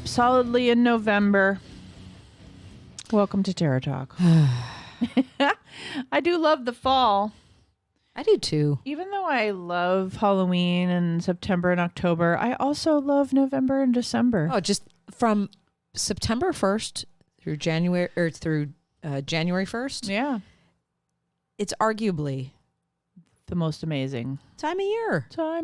solidly in November. Welcome to Terror Talk. I do love the fall. I do too. Even though I love Halloween and September and October, I also love November and December. Oh, just from September 1st through January January 1st. Yeah. It's arguably The most amazing time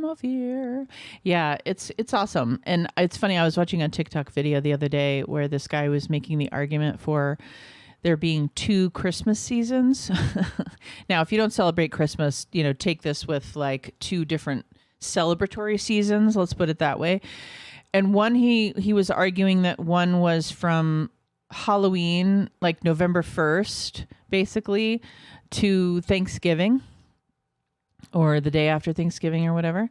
of year. Yeah, it's awesome. And it's funny, I was watching a TikTok video the other day where this guy was making the argument for there being two Christmas seasons. Now, if you don't celebrate Christmas, take this with like two different celebratory seasons, let's put it that way. And one, he was arguing that one was from Halloween, like November 1st, basically, to Thanksgiving, or the day after Thanksgiving or whatever.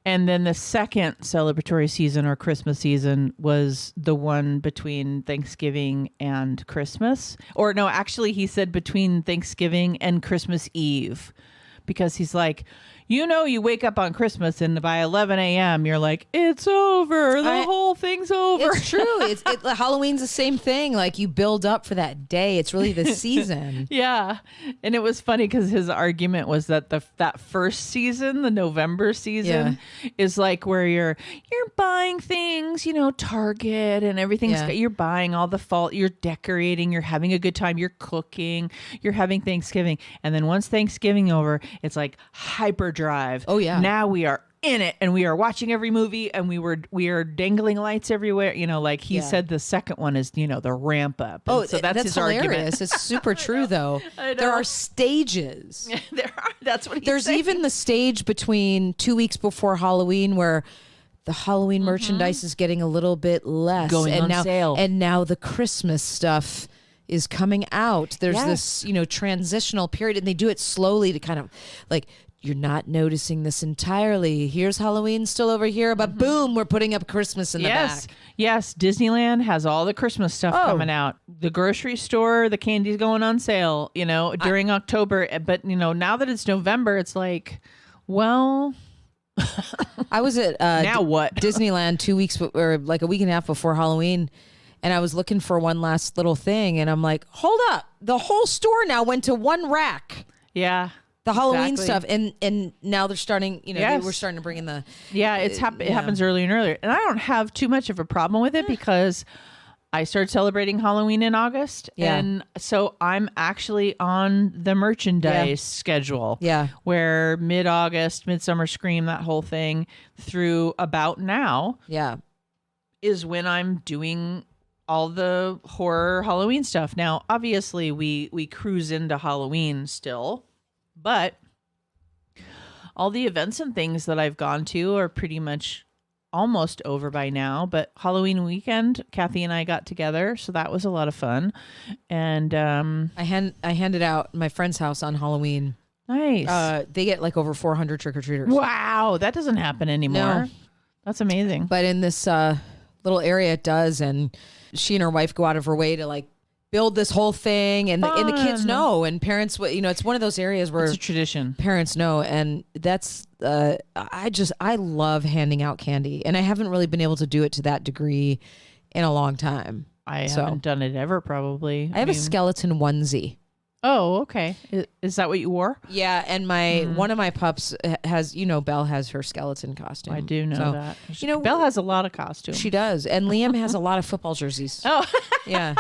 And then the second celebratory season or Christmas season was the one between Thanksgiving and Christmas. Or no, actually he said between Thanksgiving and Christmas Eve, because he's like, you wake up on Christmas and by 11 a.m. you're like, it's over. The whole thing's over. It's true. Halloween's the same thing. Like you build up for that day. It's really the season. Yeah. And it was funny because his argument was that that first season, the November season, is like where you're buying things, Target and everything's you're buying all the fall, you're decorating, you're having a good time, you're cooking, you're having Thanksgiving. And then once Thanksgiving over, it's like hyperdrive. Oh yeah. Now we are in it and we are watching every movie and we are dangling lights everywhere. Like he said, the second one is, the ramp up. And so that's his hilarious. argument. It's super true though. There are stages. There are. That's what There's saying. Even the stage between 2 weeks before Halloween where the Halloween merchandise is getting a little bit less. Going on sale. And now the Christmas stuff is coming out. There's this, transitional period, and they do it slowly to kind of like, you're not noticing this entirely. Here's Halloween still over here, but boom, we're putting up Christmas in the back. Yes, Disneyland has all the Christmas stuff coming out. The grocery store, the candy's going on sale, during October. But, now that it's November, it's like, well... I was at now what? Disneyland 2 weeks or like a week and a half before Halloween, and I was looking for one last little thing, and I'm like, hold up. The whole store now went to one rack. Yeah. The Halloween stuff, and now they're starting, we're starting to bring in the... Yeah, it happens earlier and earlier. And I don't have too much of a problem with it because I started celebrating Halloween in August. Yeah. And so I'm actually on the merchandise schedule. Yeah. Where mid-August, Midsummer Scream, that whole thing, through about now is when I'm doing all the horror Halloween stuff. Now, obviously, we cruise into Halloween still. But all the events and things that I've gone to are pretty much almost over by now. But Halloween weekend, Kathy and I got together, so that was a lot of fun. And I handed out my friend's house on Halloween. Nice. They get like over 400 trick-or-treaters. Wow, that doesn't happen anymore. No. That's amazing. But in this little area, it does. And she and her wife go out of her way to like build this whole thing, and the kids know, and parents, it's one of those areas where it's a tradition. Parents know, and that's I love handing out candy, and I haven't really been able to do it to that degree in a long time. I haven't done it ever, probably. I have a skeleton onesie. Oh, okay. Is that what you wore? Yeah, and one of my pups has, Belle has her skeleton costume. I do know that. Belle has a lot of costumes. She does, and Liam has a lot of football jerseys. Oh, yeah.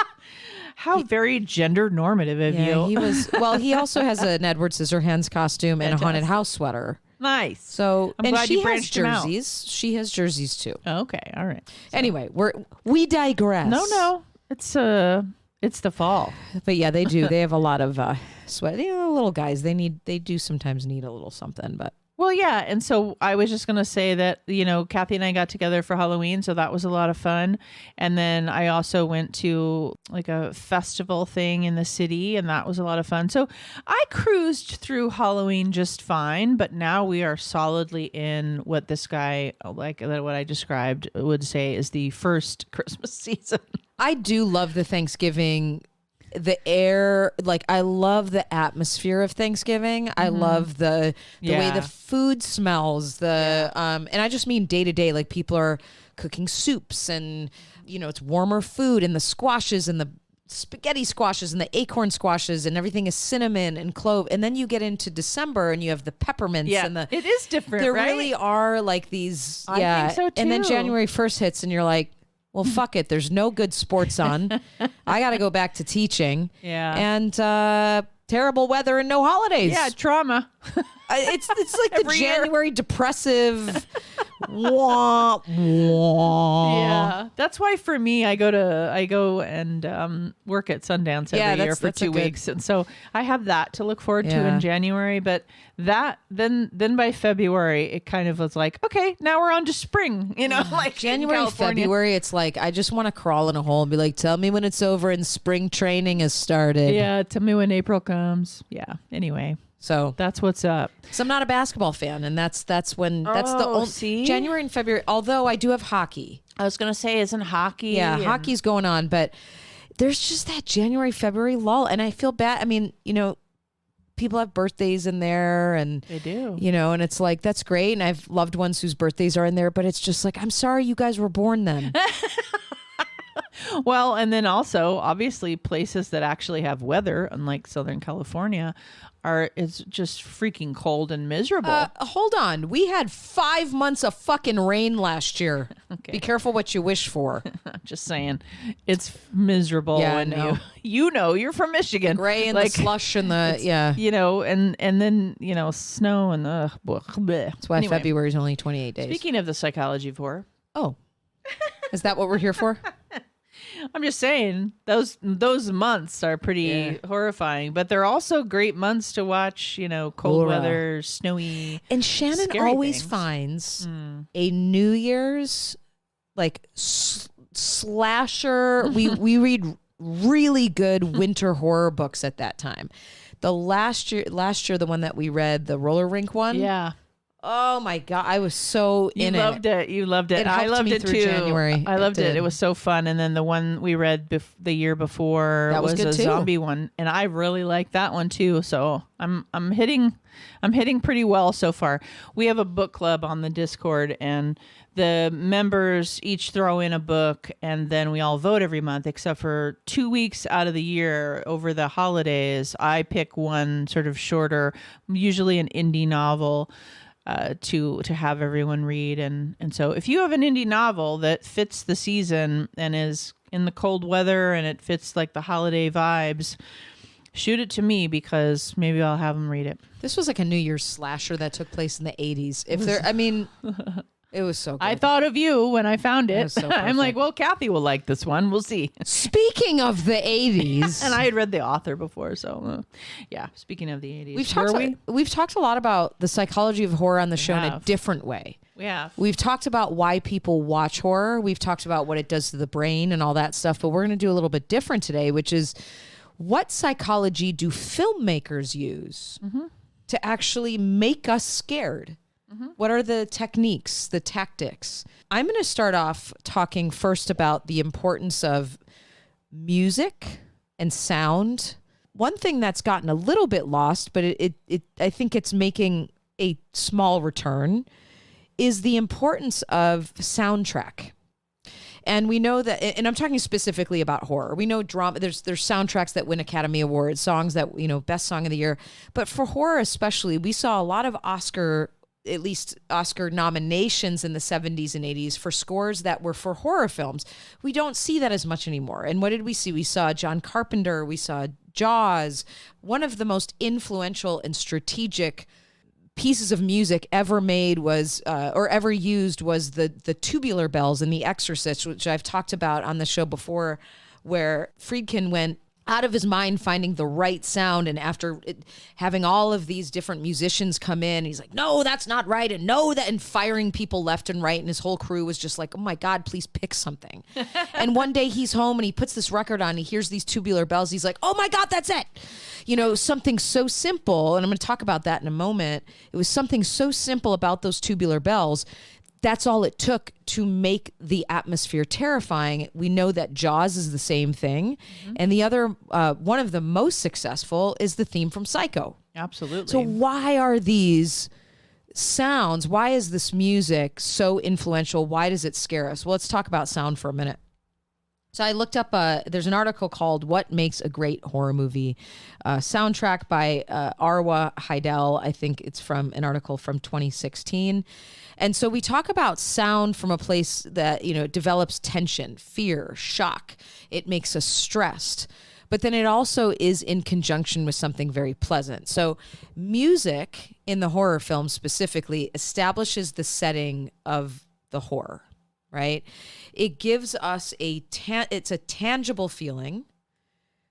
How very gender normative of you. He was. Well, he also has an Edward Scissorhands costume and a haunted house sweater. Nice. So, I'm glad you branched him out. She has jerseys too. Okay, all right. So. Anyway, we digress. No, it's the fall. But yeah, they do. They have a lot of sweat. Little guys. They do sometimes need a little something, but. Well, yeah. And so I was just going to say that, Kathy and I got together for Halloween. So that was a lot of fun. And then I also went to like a festival thing in the city, and that was a lot of fun. So I cruised through Halloween just fine. But now we are solidly in what this guy, like what I described, would say is the first Christmas season. I do love the Thanksgiving. The air, like I love the atmosphere of Thanksgiving. I love the way the food smells. And I just mean day to day, like people are cooking soups and, it's warmer food and the squashes and the spaghetti squashes and the acorn squashes and everything is cinnamon and clove. And then you get into December and you have the peppermints and it is different. There right? really are like these. I think so too. And then January 1st hits and you're like, well, fuck it. There's no good sports on. I got to go back to teaching. Yeah. And terrible weather and no holidays. Yeah, trauma. It's like the January depressive. Wah, wah. Yeah, that's why for me, I go and work at Sundance every year for 2 weeks, and so I have that to look forward to in January. But then by February, it kind of was like, okay, now we're on to spring. Like January, February, it's like I just want to crawl in a hole and be like, tell me when it's over and spring training has started. Yeah, tell me when April comes. Yeah. Anyway. So that's what's up. So I'm not a basketball fan, and that's the only January and February. Although I do have hockey. I was gonna say, isn't hockey? Yeah, hockey's going on, but there's just that January, February lull, and I feel bad. I mean, people have birthdays in there, and they do. And it's like that's great, and I've loved ones whose birthdays are in there, but it's just like I'm sorry you guys were born then. Well, and then also obviously places that actually have weather, unlike Southern California, it's just freaking cold and miserable. Hold on. We had 5 months of fucking rain last year. Okay. Be careful what you wish for. I'm just saying, it's miserable. Yeah, when you're from Michigan. Gray and the slush and the, and then, snow and the, that's why February is only 28 days. Speaking of the psychology of horror. Oh, is that what we're here for? I'm just saying those months are pretty horrifying, but they're also great months to watch, cold weather, snowy. And Shannon always finds a New Year's slasher. We read really good winter horror books at that time. The last year, the one that we read, the roller rink one. Yeah. Oh my God, I was so in it. You loved it. I loved it too. January. I loved it. It was so fun. And then the one we read the year before was a zombie one, and I really liked that one too. So I'm hitting pretty well so far. We have a book club on the Discord, and the members each throw in a book, and then we all vote every month, except for 2 weeks out of the year over the holidays. I pick one sort of shorter, usually an indie novel. To have everyone read, and so if you have an indie novel that fits the season and is in the cold weather and it fits like the holiday vibes, shoot it to me because maybe I'll have them read it. This was like a New Year's slasher that took place in the 80s. It was so good. I thought of you when I found it. So I'm like, well, Kathy will like this one. We'll see. Speaking of the 80s. And I had read the author before. So, speaking of the 80s. We've talked a lot about the psychology of horror on the show in a different way. Yeah. We've talked about why people watch horror. We've talked about what it does to the brain and all that stuff. But we're going to do a little bit different today, which is what psychology do filmmakers use to actually make us scared? What are the techniques, the tactics? I'm going to start off talking first about the importance of music and sound. One thing that's gotten a little bit lost, but I think it's making a small return, is the importance of soundtrack. And we know that, and I'm talking specifically about horror. We know drama. There's soundtracks that win Academy Awards, songs that best song of the year. But for horror especially, we saw a lot of Oscar nominations in the 70s and 80s for scores that were for horror films. We don't see that as much anymore. And what did we see? We saw John Carpenter. We saw Jaws. One of the most influential and strategic pieces of music ever made was, or ever used was the tubular bells in The Exorcist, which I've talked about on the show before, where Friedkin went out of his mind finding the right sound, and after having all of these different musicians come in, he's like, no, that's not right, and no, that, and firing people left and right, and his whole crew was just like, oh my God, please pick something. And one day he's home and he puts this record on, he hears these tubular bells, he's like, oh my God, that's it. Something so simple, and I'm going to talk about that in a moment. It was something so simple about those tubular bells. That's all it took to make the atmosphere terrifying. We know that Jaws is the same thing. And the other, one of the most successful is the theme from Psycho. Absolutely. So why are these sounds, why is this music so influential? Why does it scare us? Well, let's talk about sound for a minute. So I looked up, there's an article called What Makes a Great Horror Movie? Soundtrack by Arwa Heidel. I think it's from an article from 2016. And so we talk about sound from a place that, it develops tension, fear, shock. It makes us stressed. But then it also is in conjunction with something very pleasant. So music in the horror film specifically establishes the setting of the horror, right? It gives us it's a tangible feeling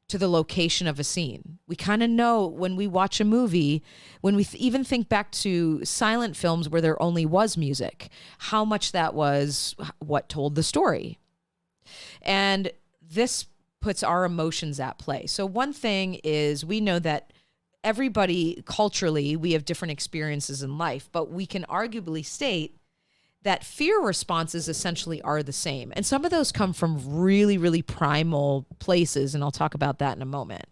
to the location of a scene. We kind of know when we watch a movie, when we even think back to silent films where there only was music, how much that was what told the story. And this puts our emotions at play. So one thing is we know that everybody culturally, we have different experiences in life, but we can arguably state that fear responses essentially are the same. And some of those come from really, really primal places, and I'll talk about that in a moment.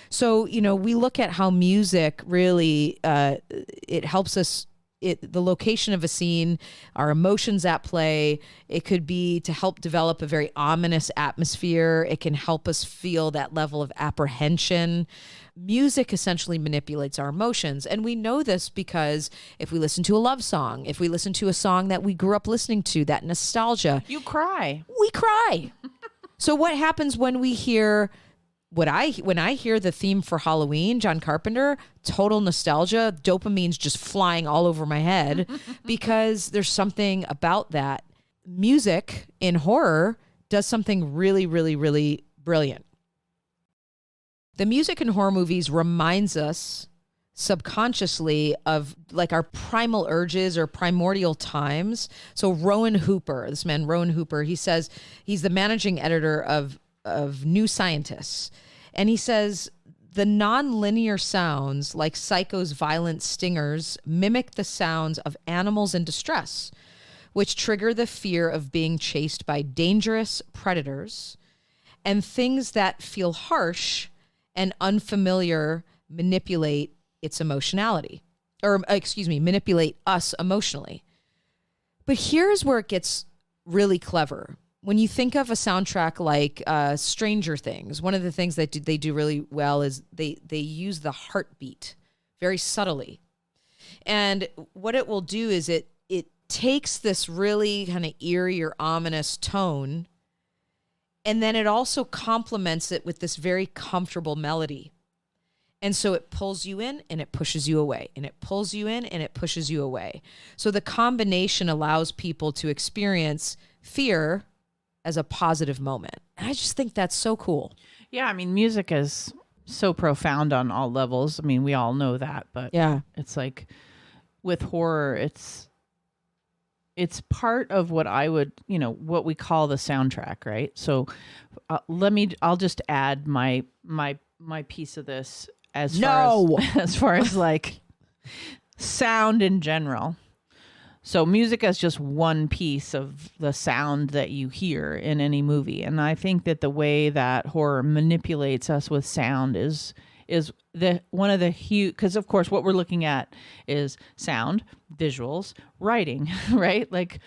So, we look at how music really, it helps us, the location of a scene, our emotions at play. It could be to help develop a very ominous atmosphere. It can help us feel that level of apprehension. Music essentially manipulates our emotions. And we know this because if we listen to a love song, if we listen to a song that we grew up listening to, that nostalgia. You cry. We cry. So what happens when we hear when I hear the theme for Halloween, John Carpenter, total nostalgia, dopamine's just flying all over my head because there's something about that. Music in horror does something really, really, really brilliant. The music in horror movies reminds us subconsciously of like our primal urges or primordial times. So Rowan Hooper, this man, Rowan Hooper, he says he's the managing editor of New Scientists. And he says the non-linear sounds like Psycho's violent stingers mimic the sounds of animals in distress, which trigger the fear of being chased by dangerous predators, and things that feel harsh and unfamiliar manipulate its emotionality, manipulate us emotionally. But here's where it gets really clever. When you think of a soundtrack like Stranger Things, one of the things that they do really well is they use the heartbeat very subtly. And what it will do is it takes this really kind of eerie or ominous tone, and then it also complements it with this very comfortable melody. And so it pulls you in and it pushes you away, and it pulls you in and it pushes you away. So the combination allows people to experience fear as a positive moment. And I just think that's so cool. Yeah, I mean, music is so profound on all levels. I mean, we all know that, but yeah, it's like with horror, it's part of what I would, what we call the soundtrack, right? So I'll just add my piece of this as far as like sound in general. So music is just one piece of the sound that you hear in any movie. And I think that the way that horror manipulates us with sound is one of the huge, because of course what we're looking at is sound, visuals, writing, right? Like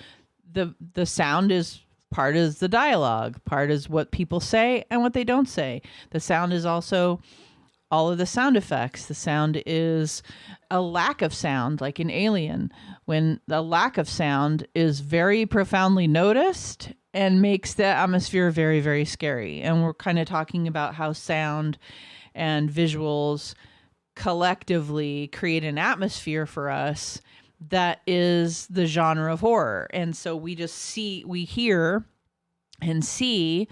the sound is part is the dialogue, part is what people say and what they don't say. The sound is also all of the sound effects. The sound is a lack of sound, like in Alien, when the lack of sound is very profoundly noticed and makes the atmosphere very, very scary. And we're kind of talking about how sound and visuals collectively create an atmosphere for us that is the genre of horror. And so we hear and see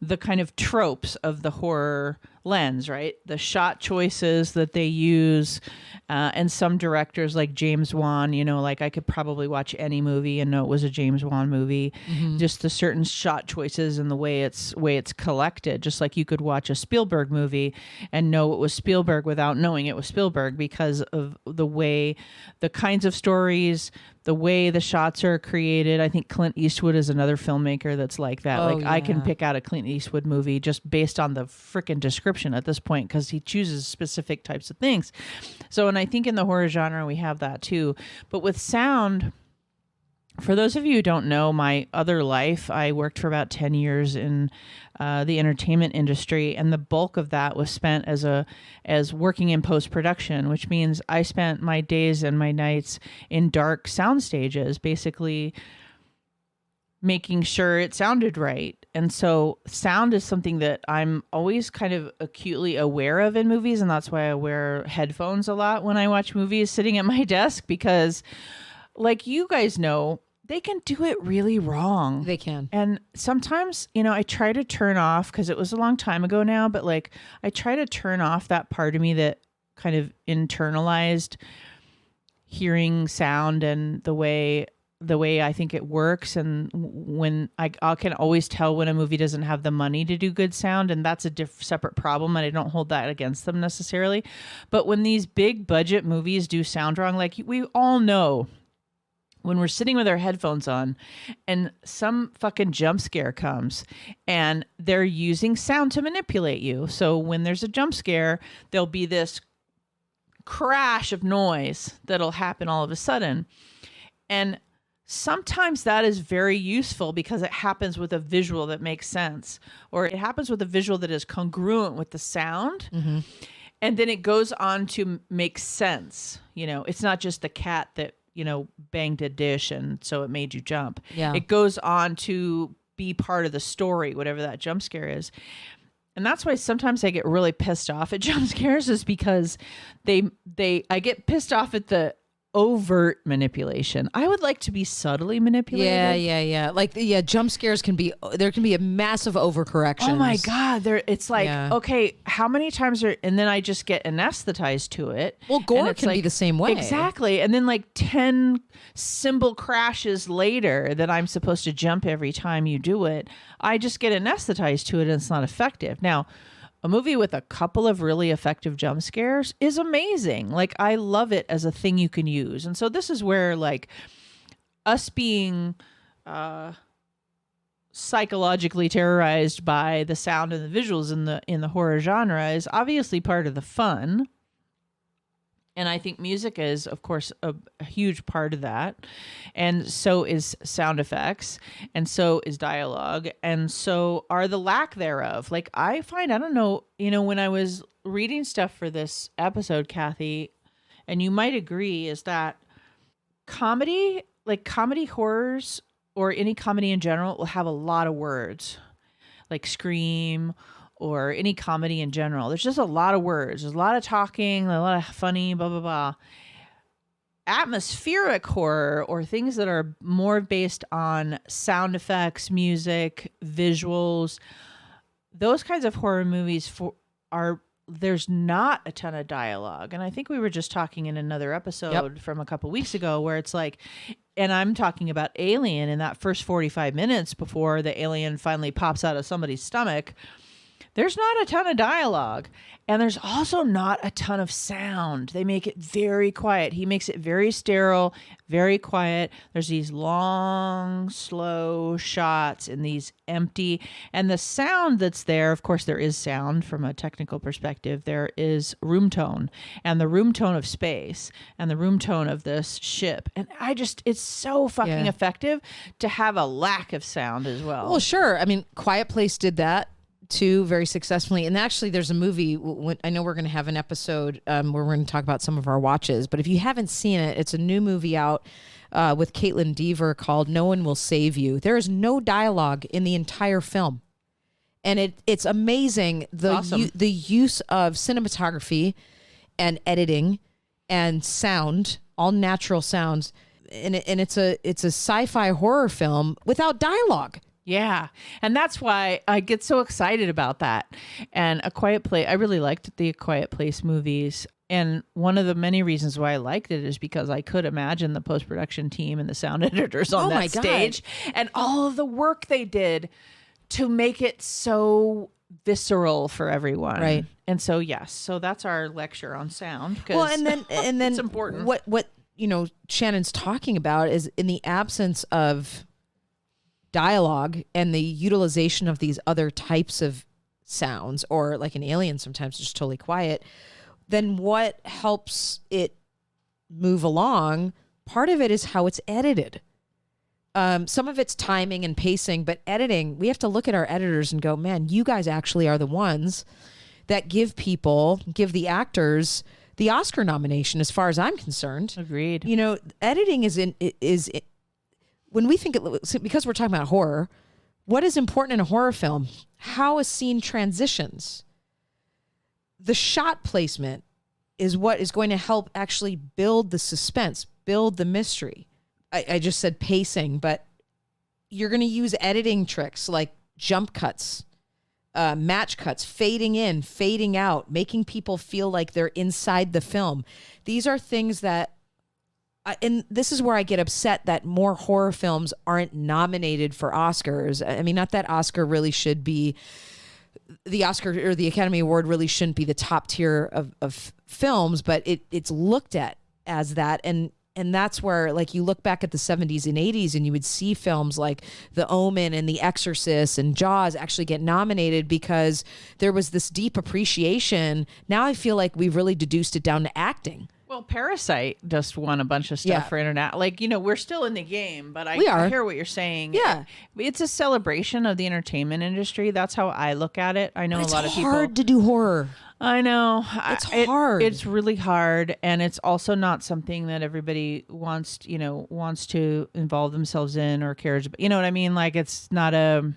the kind of tropes of the horror lens, right? The shot choices that they use, and some directors like James Wan, like I could probably watch any movie and know it was a James Wan movie. Mm-hmm. Just the certain shot choices and the way it's collected, just like you could watch a Spielberg movie and know it was Spielberg without knowing it was Spielberg because of the kinds of stories, the way the shots are created. I think Clint Eastwood is another filmmaker that's like that. I can pick out a Clint Eastwood movie just based on the freaking description exception at this point because he chooses specific types of things. So, and I think in the horror genre, we have that too. But with sound, for those of you who don't know my other life, I worked for about 10 years in the entertainment industry, and the bulk of that was spent as working in post-production, which means I spent my days and my nights in dark sound stages, basically making sure it sounded right. And so sound is something that I'm always kind of acutely aware of in movies, and that's why I wear headphones a lot when I watch movies sitting at my desk, because like you guys know, they can do it really wrong. They can. And sometimes, I try to turn off, because it was a long time ago now, but like I try to turn off that part of me that kind of internalized hearing sound and the way I think it works. And when I can always tell when a movie doesn't have the money to do good sound, and that's a separate problem, and I don't hold that against them necessarily. But when these big budget movies do sound wrong, like we all know, when we're sitting with our headphones on and some fucking jump scare comes and they're using sound to manipulate you. So when there's a jump scare, there'll be this crash of noise that'll happen all of a sudden. And sometimes that is very useful because it happens with a visual that makes sense, or it happens with a visual that is congruent with the sound. Mm-hmm. And then it goes on to make sense. It's not just the cat that banged a dish and so it made you jump. Yeah. It goes on to be part of the story, whatever that jump scare is. And that's why sometimes I get really pissed off at jump scares, is because I get pissed off at the overt manipulation. I would like to be subtly manipulated. Yeah. Like, jump scares there can be a massive overcorrection. Oh my God. It's like, okay, how many times and then I just get anesthetized to it. Well, gore can be the same way. Exactly. And then like 10 cymbal crashes later that I'm supposed to jump every time you do it, I just get anesthetized to it and it's not effective. Now, a movie with a couple of really effective jump scares is amazing. Like, I love it as a thing you can use. And so this is where, like, us being psychologically terrorized by the sound and the visuals in the horror genre is obviously part of the fun. And I think music is, of course, a huge part of that. And so is sound effects. And so is dialogue. And so are the lack thereof. Like, I don't know, when I was reading stuff for this episode, Kathy, and you might agree, is that comedy, like comedy horrors or any comedy in general, will have a lot of words, like Scream or any comedy in general. There's just a lot of words. There's a lot of talking, a lot of funny, blah, blah, blah. Atmospheric horror, or things that are more based on sound effects, music, visuals, those kinds of horror movies there's not a ton of dialogue. And I think we were just talking in another episode from a couple weeks ago where it's like, and I'm talking about Alien, in that first 45 minutes before the alien finally pops out of somebody's stomach, there's not a ton of dialogue, and there's also not a ton of sound. They make it very quiet. He makes it very sterile, very quiet. There's these long, slow shots and these empty, and the sound that's there, of course, there is sound from a technical perspective. There is room tone, and the room tone of space, and the room tone of this ship. And it's so fucking effective to have a lack of sound as well. Well, sure. I mean, Quiet Place did that too, very successfully. And actually, there's a movie, I know we're going to have an episode where we're going to talk about some of our watches, but if you haven't seen it, it's a new movie out with Caitlin Dever called No One Will Save You. There is no dialogue in the entire film. And it's amazing, the use of cinematography and editing and sound, all natural sounds. And it's a sci-fi horror film without dialogue. Yeah. And that's why I get so excited about that. And A Quiet Place, I really liked the A Quiet Place movies. And one of the many reasons why I liked it is because I could imagine the post-production team and the sound editors on that stage and all of the work they did to make it so visceral for everyone. Right. And so, yes. So that's our lecture on sound. Well, and then it's important. What Shannon's talking about is, in the absence of dialogue and the utilization of these other types of sounds, or like an Alien sometimes just totally quiet, then what helps it move along? Part of it is how it's edited. Some of it's timing and pacing, but editing, we have to look at our editors and go, man, you guys actually are the ones that give the actors the Oscar nomination, as far as I'm concerned. Agreed. You know, editing when we think, because we're talking about horror, what is important in a horror film? How a scene transitions. The shot placement is what is going to help actually build the suspense, build the mystery. I just said pacing, but you're going to use editing tricks like jump cuts, match cuts, fading in, fading out, making people feel like they're inside the film. These are things that, and this is where I get upset that more horror films aren't nominated for Oscars. I mean, not that Oscar really should be, the Oscar or the Academy Award really shouldn't be the top tier of films, but it's looked at as that. And that's where, like, you look back at the 70s and 80s and you would see films like The Omen and The Exorcist and Jaws actually get nominated because there was this deep appreciation. Now I feel like we've really deduced it down to acting. Well, Parasite just won a bunch of stuff for internet. Like, you know, we're still in the game, but I hear what you're saying. Yeah. It's a celebration of the entertainment industry. That's how I look at it. I know a lot of people. It's hard to do horror. I know. It's hard. It's really hard. And it's also not something that everybody wants to involve themselves in or cares about. You know what I mean? Like, it's not a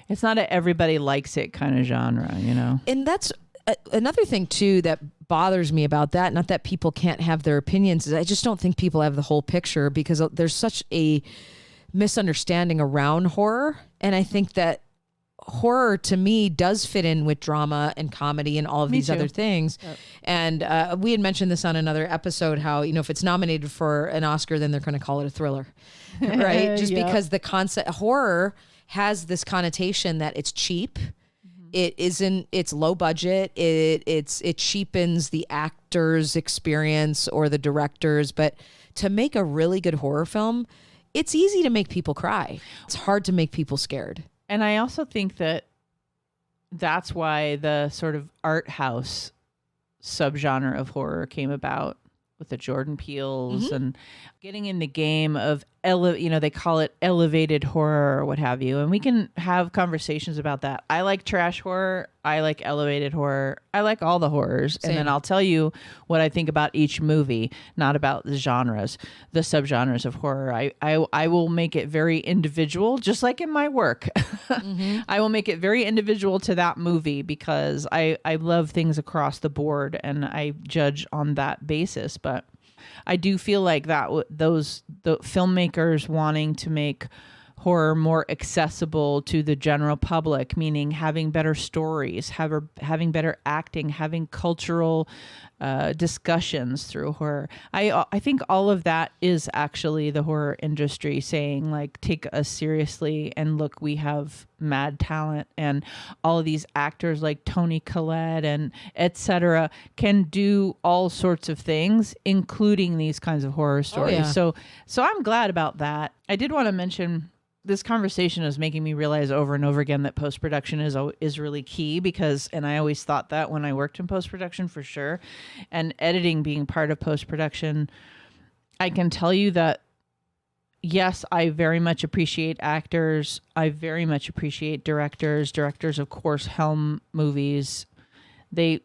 everybody likes it kind of genre, you know? And that's another thing too that bothers me about that. Not that people can't have their opinions, is I just don't think people have the whole picture, because there's such a misunderstanding around horror. And I think that horror to me does fit in with drama and comedy and all of these other things. Yep. And we had mentioned this on another episode, how, you know, if it's nominated for an Oscar, then they're going to call it a thriller, right? Just because the concept horror has this connotation that it's cheap. It's low budget. It cheapens the actor's experience or the director's. But to make a really good horror film, it's easy to make people cry. It's hard to make people scared. And I also think that that's why the sort of art house subgenre of horror came about, with the Jordan Peels and getting in the game of, they call it elevated horror or what have you. And we can have conversations about that. I like trash horror. I like elevated horror. I like all the horrors. Same. And then I'll tell you what I think about each movie, not about the genres, the subgenres of horror. I will make it very individual, just like in my work. I will make it very individual to that movie, because I love things across the board and I judge on that basis. But I do feel like that the filmmakers wanting to make horror more accessible to the general public, meaning having better stories, having better acting, having cultural discussions through horror. I think all of that is actually the horror industry saying, like, take us seriously, and look, we have mad talent, and all of these actors like Toni Collette and etc. can do all sorts of things, including these kinds of horror stories. So I'm glad about that. I did want to mention, this conversation is making me realize over and over again that post-production is really key, and I always thought that when I worked in post-production, for sure. And editing being part of post-production, I can tell you that, yes, I very much appreciate actors. I very much appreciate directors. Directors, of course, helm movies. They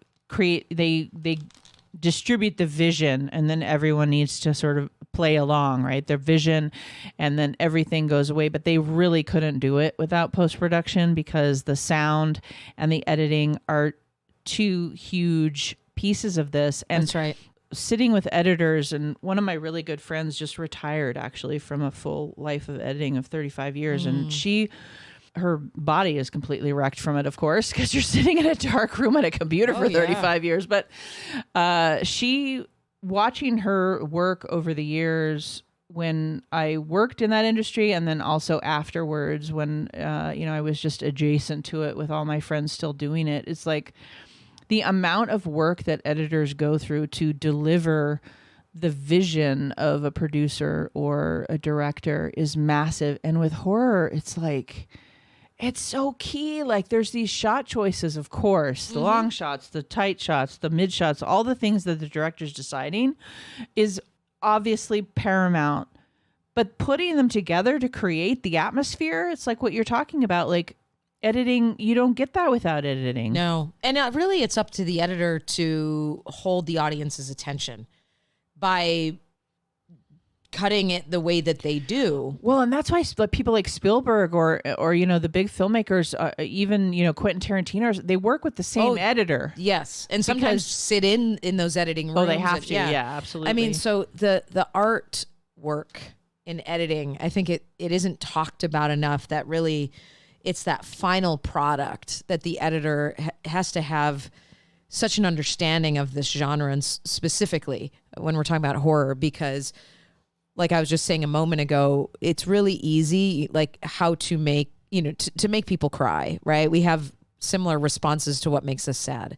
distribute the vision, and then everyone needs to sort of play along, right? Their vision, and then everything goes away. But they really couldn't do it without post-production, because the sound and the editing are two huge pieces of this. And that's right. Sitting with editors, and one of my really good friends just retired actually from a full life of editing of 35 years. And her body is completely wrecked from it, of course, because you're sitting in a dark room at a computer for 35 years. But watching her work over the years, when I worked in that industry, and then also afterwards when I was just adjacent to it with all my friends still doing it, it's like the amount of work that editors go through to deliver the vision of a producer or a director is massive. And with horror, it's like, It's so key. Like there's these shot choices, of course, the long shots, the tight shots, the mid shots, all the things that the director's deciding is obviously paramount. But putting them together to create the atmosphere, it's like what you're talking about, like editing, you don't get that without editing. No. And really it's up to the editor to hold the audience's attention by cutting it the way that they do. Well, and that's why people like Spielberg or you know, the big filmmakers, even, you know, Quentin Tarantino, they work with the same editor. Yes. And sometimes sit in those editing rooms. Oh, they have to. Yeah, absolutely. I mean, so the art work in editing, I think it isn't talked about enough that really it's that final product that the editor has to have such an understanding of this genre, and specifically when we're talking about horror, because like I was just saying a moment ago, it's really easy, like how to make, you know, to make people cry, right? We have similar responses to what makes us sad.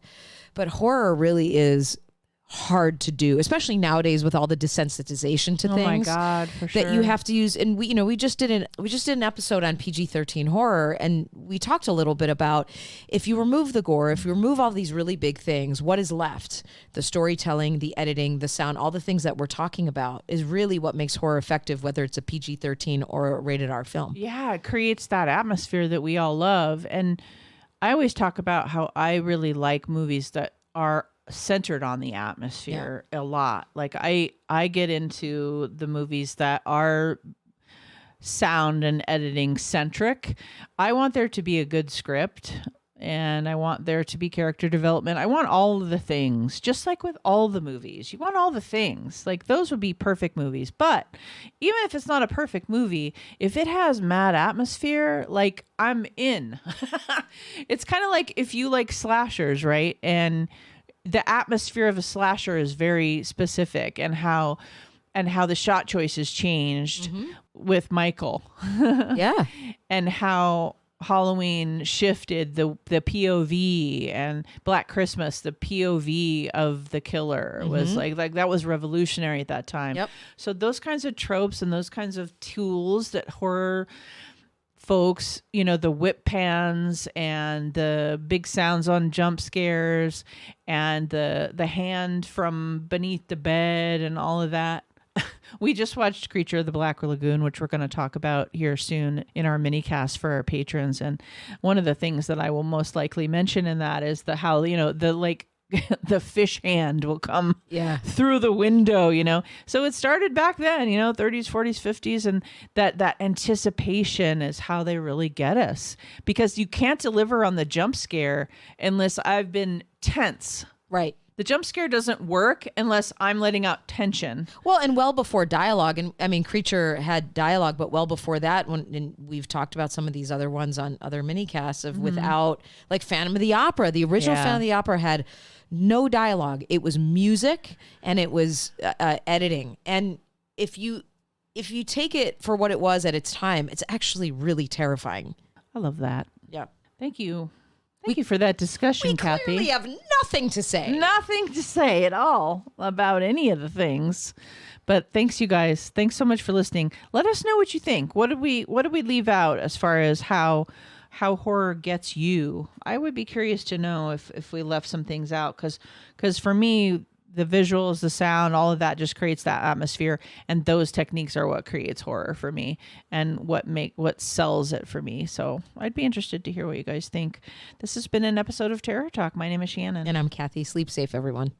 But horror really is hard to do, especially nowadays with all the desensitization to things. Oh my God, for sure. That you have to use. And we just did an episode on PG-13 horror, and we talked a little bit about if you remove the gore, if you remove all these really big things, what is left? The storytelling, the editing, the sound, all the things that we're talking about is really what makes horror effective, whether it's a PG-13 or a rated R film. Yeah, it creates that atmosphere that we all love. And I always talk about how I really like movies that are centered on the atmosphere a lot. Like I get into the movies that are sound and editing centric. I want there to be a good script, and I want there to be character development. I want all of the things, just like with all the movies. You want all the things. Like those would be perfect movies. But even if it's not a perfect movie, if it has mad atmosphere, like I'm in. It's kind of like if you like slashers, right? And the atmosphere of a slasher is very specific, and how the shot choices changed with Michael. Yeah. And how Halloween shifted the POV, and Black Christmas, the POV of the killer was like that was revolutionary at that time. Yep. So those kinds of tropes and those kinds of tools that horror folks, you know, the whip pans and the big sounds on jump scares and the hand from beneath the bed and all of that. We just watched Creature of the Black Lagoon, which we're going to talk about here soon in our mini cast for our patrons. And one of the things that I will most likely mention in that is how, you know, the fish hand will come through the window, you know. So it started back then, you know, 30s, 40s, 50s, and that anticipation is how they really get us, because you can't deliver on the jump scare unless I've been tense. Right. The jump scare doesn't work unless I'm letting out tension. Well, and well before dialogue, and I mean, Creature had dialogue, but well before that, and we've talked about some of these other ones on other mini casts of without, like Phantom of the Opera. The original Phantom of the Opera had no dialogue. It was music and it was editing. And if you take it for what it was at its time, it's actually really terrifying. I love that. Yeah. Thank you. Thank you for that discussion, Kathy. We clearly have nothing to say. Nothing to say at all about any of the things. But thanks, you guys. Thanks so much for listening. Let us know what you think. What did we leave out as far as how horror gets you? I would be curious to know if we left some things out, because for me, the visuals, the sound, all of that just creates that atmosphere, and those techniques are what creates horror for me and what sells it for me. So I'd be interested to hear what you guys think. This has been an episode of Terror Talk. My name is Shannon. And I'm Kathy. Sleep safe, everyone.